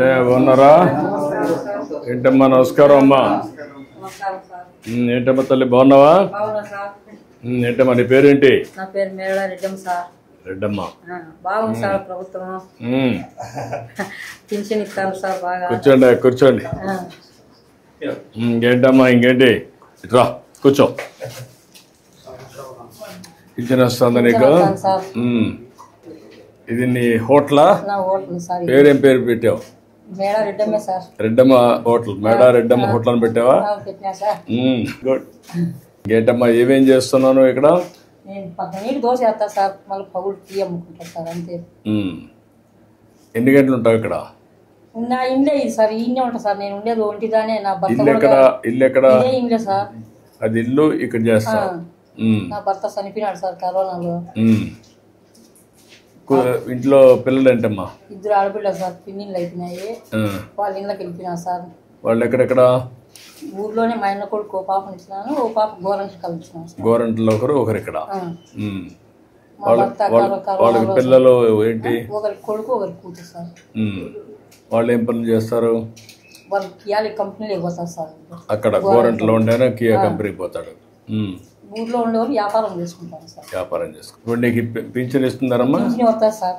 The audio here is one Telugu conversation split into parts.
ఏంటే బాగున్నారా? ఏంటమ్మా నమస్కారం అమ్మా. ఏంటమ్మా తల్లి బాగున్నావా? ఏంటమ్మా నీ పేరేంటి? నా పేరు మేడా రెడ్డమ్మ సార్. రెడ్డమ్మ బాగుంది సార్ ప్రభుత్వం పింఛన్ ఇస్తారు సార్ బాగా. కూర్చోండి కూర్చోండి. ఇంకేంటమ్మా ఇంకేంటి ఇట్రా కూర్చో. పింఛన్ వస్తుందా నీకు? ఇది నీ హోటలా? పేరేం పేరు పెట్టావు? మేడా రెడ్డమ్మ సార్. రెడ్డమ్మ హోటల్. మేడా రెడ్డమ్మ హోటల్ అని పెట్టావా? గుడ్. ఇంకేంటమ్మా ఏమేం చేస్తున్నాను ఇక్కడ? నేను నీళ్ళు దోశ వేస్తా సార్, మళ్ళీ పగులు టీ అమ్ముకుంటా సార్ అంతే. ఎన్ని గంటలు ఉంటావు ఇక్కడ? నా ఇండే ఇది సార్, ఈయనే ఉంటా సార్. నేను ఉండేది ఒంటిదానే. నా భర్త ఇల్లు ఎక్కడ? ఇంట్లో సార్. అది ఇల్లు ఇక్కడ చేస్తా. నా భర్త చనిపోయినాడు సార్ కరోనాలో. ఇంట్లో పిల్లలు ఏంటమ్మా? 2 ఆడపిల్లలు సార్. పిన్నిళ్ళు అయిపోయినాయి, వాళ్ళ ఇళ్ళకి వెళ్ళిపోయినా సార్. వాళ్ళు ఎక్కడెక్కడ? ఊర్లోనే. మా ఆయన కొడుకు ఓ పాప ఇచ్చినాను, ఓ పాప గోరంట కలిసినాను. గోరంటలో ఒకరు ఇక్కడ. వాళ్ళకి పిల్లలు ఏంటి? ఒకరి కొడుకు ఒకరి కూతురు సార్. వాళ్ళు ఏం పనులు చేస్తారు? వాళ్ళు కియా కంపెనీలో పోతారు సార్. అక్కడ గోరంటలో ఉండేనా కియా కంపెనీకి పోతాడు. ఊర్లో ఉండేవారు వ్యాపారం చేసుకుంటారు సార్. వ్యాపారం చేసుకుంటారు. ఇప్పుడు నీకు పింఛన్ ఇస్తున్నారమ్మా? పింఛన్ వస్తారు సార్.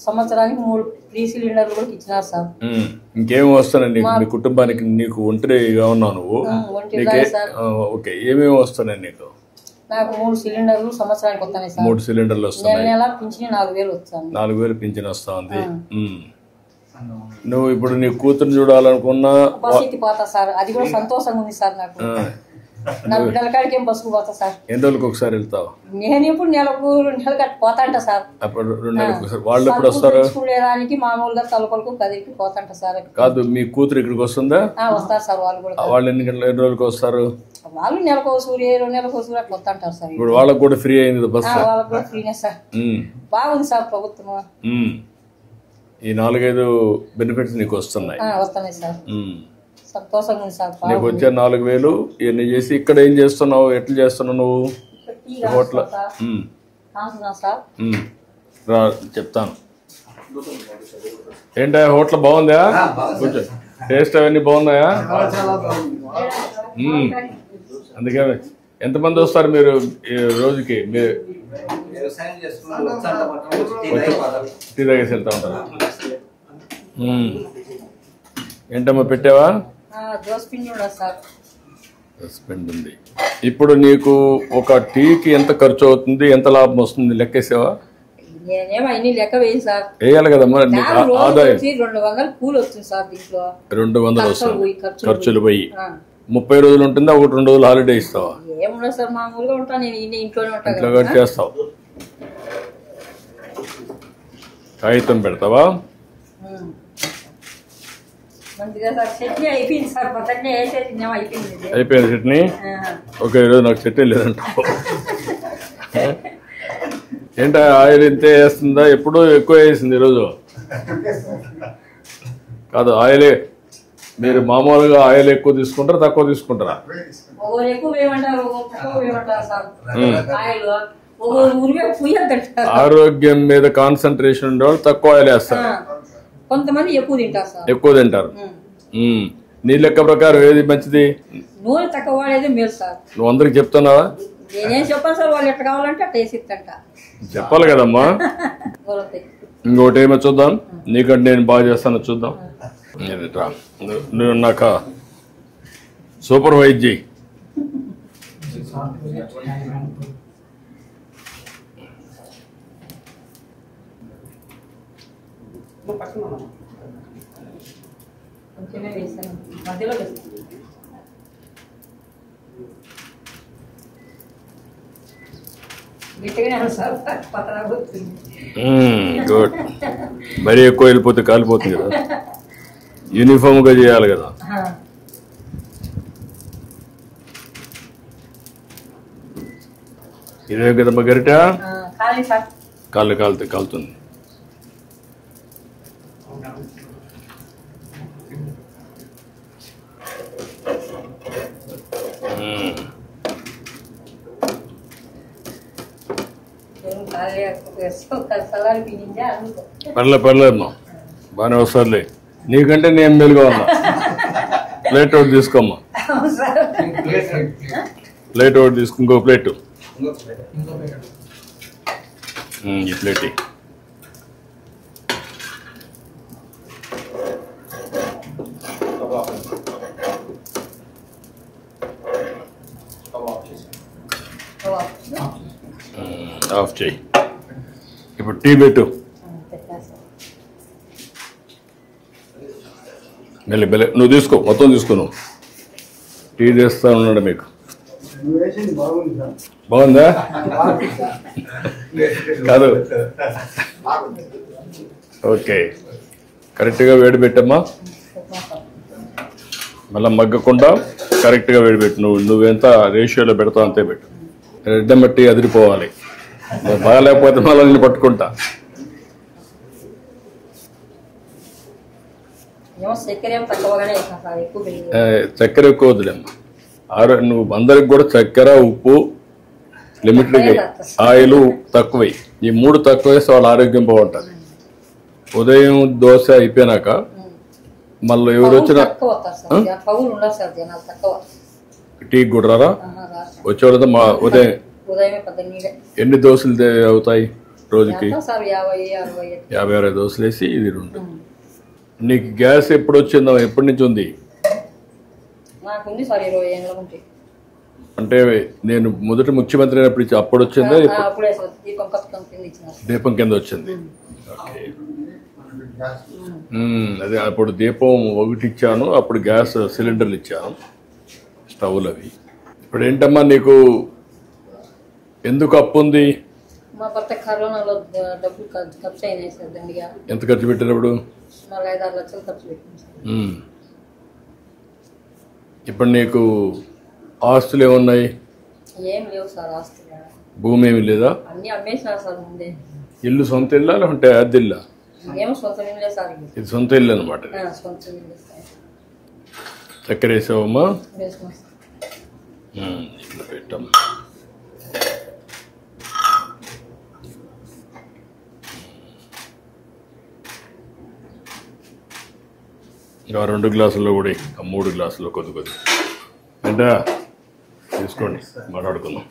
సంవత్సరానికి 3 ఫ్రీ సిలిండర్లు కూడా ఇచ్చినారు సార్. ఇంకేమి వస్తున్నాయి నీకు? మీ కుటుంబానికి నీకు ఒంటరిగా ఉన్నావు నువ్వు. ఓకే, ఏమేమి వస్తున్నాయి నీకు? నాకు 3 సిలిండర్లు సంవత్సరానికి వస్తున్నాయి సార్. 3 సిలిండర్లు వస్తున్నాయి. నెల పింఛన్ 4000 వస్తుంది. 4000 పింఛన్ వస్తుంది. నువ్వు ఇప్పుడు నీ కూతురు చూడాలనుకున్నా బస్సు పోతా సార్. అది కూడా సంతోషంగా ఉంది సార్ నాకు. నా బిడ్డల కాడికి ఏం బస్సుకు పోతా సార్. ఎన్ని రోజులకు ఒకసారి వెళ్తావు? నేను ఇప్పుడు నెలకు 2 నెలలు కట్టి పోతాంట సార్. అప్పుడు 2 నెలలకు ఒకసారి. వాళ్ళు ఎప్పుడు వస్తారు? చూడడానికి మామూలుగా తలకొలకు కదిరికి పోతాంట సార్. కాదు, మీ కూతురు ఇక్కడికి వస్తుందా? వస్తారు సార్. వాళ్ళు కూడా. వాళ్ళు ఎన్ని రోజులకు వస్తారు? వాళ్ళు నెలకు 2 నెలలకు అట్లా వస్తుంటారు సార్. ఇప్పుడు వాళ్ళకి కూడా ఫ్రీ అయింది బస్సు? వాళ్ళకి కూడా ఫ్రీనే సార్. బాగుంది సార్ ప్రభుత్వం. ఈ 4-5 బెనిఫిట్స్ నీకు వస్తున్నాయి. వస్తున్నాయి సార్. సంతోషంగా ఉంది సార్. నీకు వచ్చే 4000 ఇవన్నీ చేసి ఇక్కడ ఏం చేస్తున్నావు? ఎట్లా చేస్తున్నావు నువ్వు? హోటల్ చెప్తాను. ఏంటా హోటల్ బాగుందా? కొంచెం టేస్ట్ అవన్నీ బాగున్నాయా? అందుకే ఎంతమంది వస్తారు మీరు రోజుకి? మీరు టీ తాగేసి వెళ్తా ఉంటారు. ఏంటమ్మా పెట్టావా? ఉంది. ఇప్పుడు నీకు ఒక టీకి ఎంత ఖర్చు అవుతుంది, ఎంత లాభం వస్తుంది లెక్కేసావా? వేయాలి కదమ్మా. ఆదాయం 200 కూలి వస్తుంది సార్. దీంట్లో 200 వస్తుంది. ఖర్చులు పోయి 30 రోజులు ఉంటుందా? 1-2 రోజులు హాలిడే ఇస్తావా? ఏమున్నా సార్, మామూలుగా ఉంటాను నేను. ఇంట్లోనే ఉంటాను. ఇంట్లో కట్ చేస్తావు. కాగితం పెడతావా? అయిపోయింది చట్నీ. ఓకే, ఈరోజు నాకు చట్నీ లేదంటావు. ఏంటో ఆయిల్ ఇంతే వేస్తుందా? ఎప్పుడూ ఎక్కువ వేసింది ఈరోజు. కాదు, ఆయిలే. మీరు మామూలుగా ఆయిల్ ఎక్కువ తీసుకుంటారా తక్కువ తీసుకుంటారా? ఆరోగ్యం మీద కాన్సన్ట్రేషన్ ఉండేవాళ్ళు తక్కువ ఆయిల్ వేస్తారు. కొంతమంది ఎక్కువ తింటారు. నీ లెక్క ప్రకారం ఏది మంచిది? నూనె తక్కువ వాడేది మేలు సార్. నువ్వు అందరికి చెప్తున్నావా? నేనేం చెప్పాను సార్, వాళ్ళు ఎట్లా కావాలంటే అట్లా వేసిస్తంట. చెప్పాలి కదమ్మా. ఇంకోటి ఏమో చూద్దాం. నీకంటే నేను బాగా చేస్తాను చూద్దాం. నువ్వు నాక సూపర్వైజ్ చేయి. గుడ్. మరీ ఎక్కువ వెళ్ళిపోతే కాలిపోతుంది కదా. యూనిఫామ్ గా చేయాలి కదా. ఇదే కదమ్మా గరిట. కాలుతుంది. పర్లేదమ్మా, బాగానే వస్తుందిలే. నీకంటే నేను మెలుగా ఉన్నా. ప్లేట్ ఒకటి తీసుకోమ్మా. ప్లేట్ ఒకటి తీసుకో. ఇంకో ప్లేట్. ఈ ప్లేట్ ఆఫ్ చేయి. ఇప్పుడు టీ పెట్టు. మెల్లి మెల్లి నువ్వు తీసుకో, మొత్తం తీసుకో. నువ్వు టీ చేస్తా ఉన్నాడు మీకు. బాగుందా? కాదు, ఓకే. కరెక్ట్గా వేడి పెట్టమ్మా. మళ్ళీ మగ్గకుండా కరెక్ట్గా వేడి పెట్టు. నువ్వెంత రేషియోలో పెడతావు అంతే పెట్టు. రెడ్డం బట్టి అదిరిపోవాలి. బాగాలేకపోతే మళ్ళీ నేను పట్టుకుంటా. చక్కెర ఎక్కువ వద్దులేమ్మా. నువ్వు అందరికి కూడా చక్కెర, ఉప్పు లిమిటెడ్గా, ఆయిల్ తక్కువై. ఈ 3 తక్కువ వేస్తే వాళ్ళ ఆరోగ్యం బాగుంటుంది. ఉదయం దోశ అయిపోయినాక మళ్ళీ ఎవరు వచ్చినా టీ కూడా రారా? వచ్చేవాళ్ళతో మా ఉదయం ఎన్ని దోశలు అవుతాయి రోజుకి? 50-60 దోశలు వేసి ఇది 2. నీకు గ్యాస్ ఎప్పుడు వచ్చిందో? ఎప్పటి నుంచి ఉంది? అంటే నేను మొదటి ముఖ్యమంత్రి అయినప్పుడు అప్పుడు వచ్చిందా? దీపం కింద వచ్చింది. అదే అప్పుడు దీపం 1 ఇచ్చాను. అప్పుడు గ్యాస్ సిలిండర్లు ఇచ్చాను, స్టవ్లు అవి. ఇప్పుడు ఏంటమ్మా నీకు ఎందుకు అప్పు ఉంది? మా భర్త కరోనాలో డబ్బులు ఖర్చు అయినాయి సార్. దండిగా. ఎంత ఖర్చు పెట్టినప్పుడు? 5-6 లక్షలు ఖర్చు పెట్టింది సార్. ఇప్పుడు నీకు ఆస్తులు ఏమున్నాయి? ఏం లేవు సార్ ఆస్తులు. భూమి ఏమి లేదా? అన్ని అమ్మేసినారు సార్ ముందే. ఇల్లు సొంత ఇల్లా లేకుంటే అద్దెల్లా? ఏమో సొంత ఇల్లే సార్. ఇది సొంత ఇల్లు అనమాట. సొంత ఇల్లు సార్. చక్కెర వేసావమ్మా? వేసుకున్నాం సార్. ఇట్లా పెట్టాం. ఇంకా 2 గ్లాసుల్లో కూడా 3 గ్లాసుల్లో కొద్ది అంటే తీసుకోండి, మాట్లాడుకుందాం.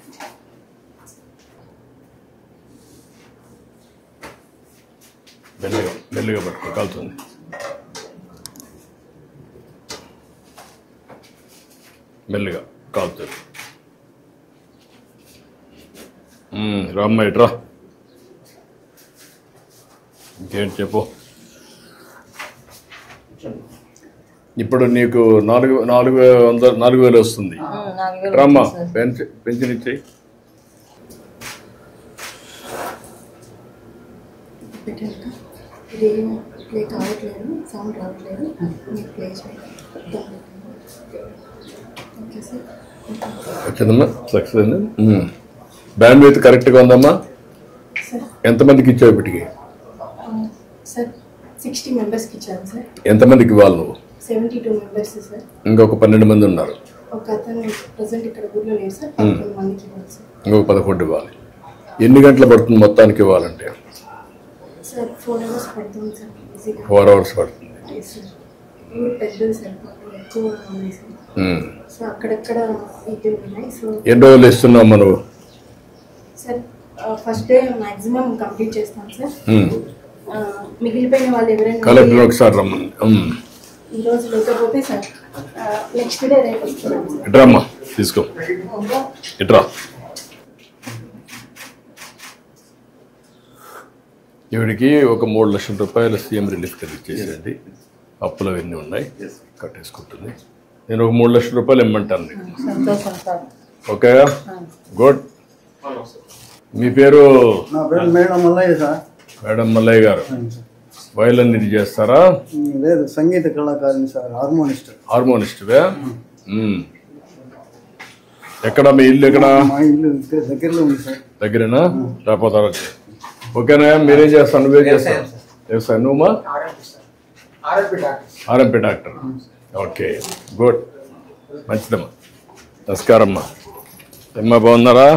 మెల్లిగా పట్టుకో, కాలుతుంది. మెల్లిగా కాలుతుంది. రామ్మ ఇట్రా. ఇంకేంటి చెప్పు. ఇప్పుడు నీకు 4,000 వస్తుంది. రామ్మ పెన్షన్ ఇచ్చేయి. వచ్చిందమ్మా, సక్సెస్ అయింది. బ్యాండ్ విత్ కరెక్ట్గా ఉందమ్మా. ఎంతమందికి ఇచ్చావు ఇప్పటికి? 60 మెంబర్స్కి ఇచ్చాను సార్. ఎంతమందికి ఇవ్వాలి నువ్వు? 72 మెంబర్స్ సార్. ఇంకొక 12 మంది ఉన్నారు. ఒక అతను ప్రెసెంట్ ఇక్కడ ఊర్లో లేరు సార్. 11 మందికి ఇవ్వాలి సార్. ఇంకొక 11 ఇవ్వాలి. ఎన్ని గంటలు పడుతుంది మొత్తానికి ఇవ్వాలంటే? సార్ 4 hours పడుతుంది సార్. 4 hours పడుతుంది. ఊరు పెద్దది సార్, ఎక్కువ ఉన్నాయి సార్. సో అక్కడక్కడ ఇది ఉన్నాయి. సో ఎన్ని రోజులు ఇస్తున్నావు మనం? Sir first day maximum complete చేస్తాం సార్. మిగిలిపోయిన వాళ్ళు ఎవరైనా కలెక్టర్ ఒకసారి రమ్మని. ఈ రోజు లేకపోతే సార్ నెక్స్ట్ డే రేపు వస్తున్నాం సార్. ఇట్రామ్మా, తీసుకో. ఇట్రా. ఈవిడికి ఒక 3 లక్షల రూపాయల సీఎం రిలీఫ్ కింద ఇచ్చేసేయండి. అప్పులు అవన్నీ ఉన్నాయి, కట్టేసుకుంటుంది. నేను ఒక 3 లక్షల రూపాయలు ఇమ్మంటాను నీకు. Okay, good. మీ పేరు? Madam Mallayya sir. Madam Mallayya గారు వయలిన్ ఇది చేస్తారా? లేదు, సంగీత కళాకారిని సార్. హార్మోనిస్ట్వే? ఎక్కడ మీ ఇల్లు? ఎక్కడ? మా ఇల్లు దగ్గరలో ఉంది సార్. దగ్గరేనా? రాపోతారా? ఓకేనా? మీరేం చేస్తాను? నువ్వేం చేస్తావు? చేస్తాను. నువ్వమ్మా? RMP doctor. ఓకే, గుడ్, మంచిదమ్మా. నమస్కారం అమ్మా. బాగున్నారా?